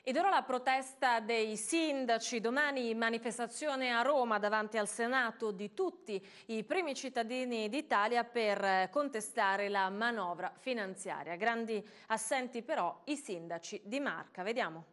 Ed ora la protesta dei sindaci, domani manifestazione a Roma davanti al Senato di tutti i primi cittadini d'Italia per contestare la manovra finanziaria. Grandi assenti però i sindaci di Marca. Vediamo.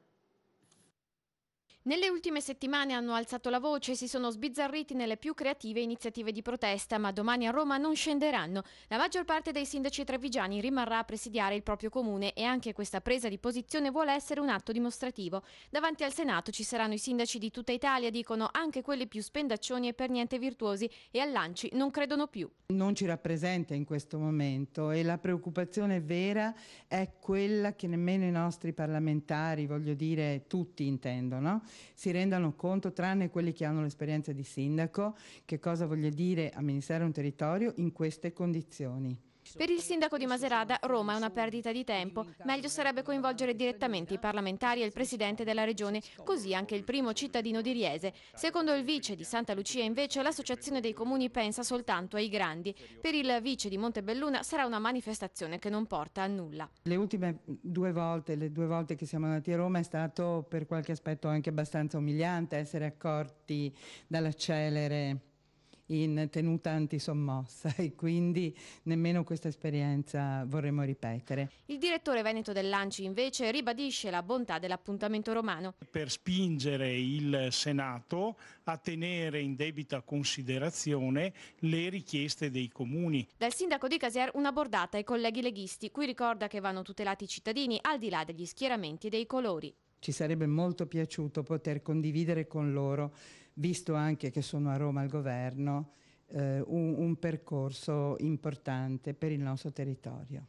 Nelle ultime settimane hanno alzato la voce e si sono sbizzarriti nelle più creative iniziative di protesta, ma domani a Roma non scenderanno. La maggior parte dei sindaci trevigiani rimarrà a presidiare il proprio comune e anche questa presa di posizione vuole essere un atto dimostrativo. Davanti al Senato ci saranno i sindaci di tutta Italia, dicono anche quelli più spendaccioni e per niente virtuosi, e all'ANCI non credono più. Non ci rappresenta in questo momento e la preoccupazione vera è quella che nemmeno i nostri parlamentari, voglio dire tutti intendono, si rendano conto, tranne quelli che hanno l'esperienza di sindaco, che cosa voglia dire amministrare un territorio in queste condizioni. Per il sindaco di Macerata, Roma è una perdita di tempo. Meglio sarebbe coinvolgere direttamente i parlamentari e il presidente della regione, così anche il primo cittadino di Riese. Secondo il vice di Santa Lucia, invece, l'associazione dei comuni pensa soltanto ai grandi. Per il vice di Montebelluna sarà una manifestazione che non porta a nulla. Le ultime due volte che siamo andati a Roma è stato per qualche aspetto anche abbastanza umiliante essere accorti dalla celere in tenuta antisommossa e quindi nemmeno questa esperienza vorremmo ripetere. Il direttore veneto dell'ANCI invece ribadisce la bontà dell'appuntamento romano. Per spingere il Senato a tenere in debita considerazione le richieste dei comuni. Dal sindaco di Casier una bordata ai colleghi leghisti, cui ricorda che vanno tutelati i cittadini al di là degli schieramenti e dei colori. Ci sarebbe molto piaciuto poter condividere con loro, visto anche che sono a Roma al governo, un percorso importante per il nostro territorio.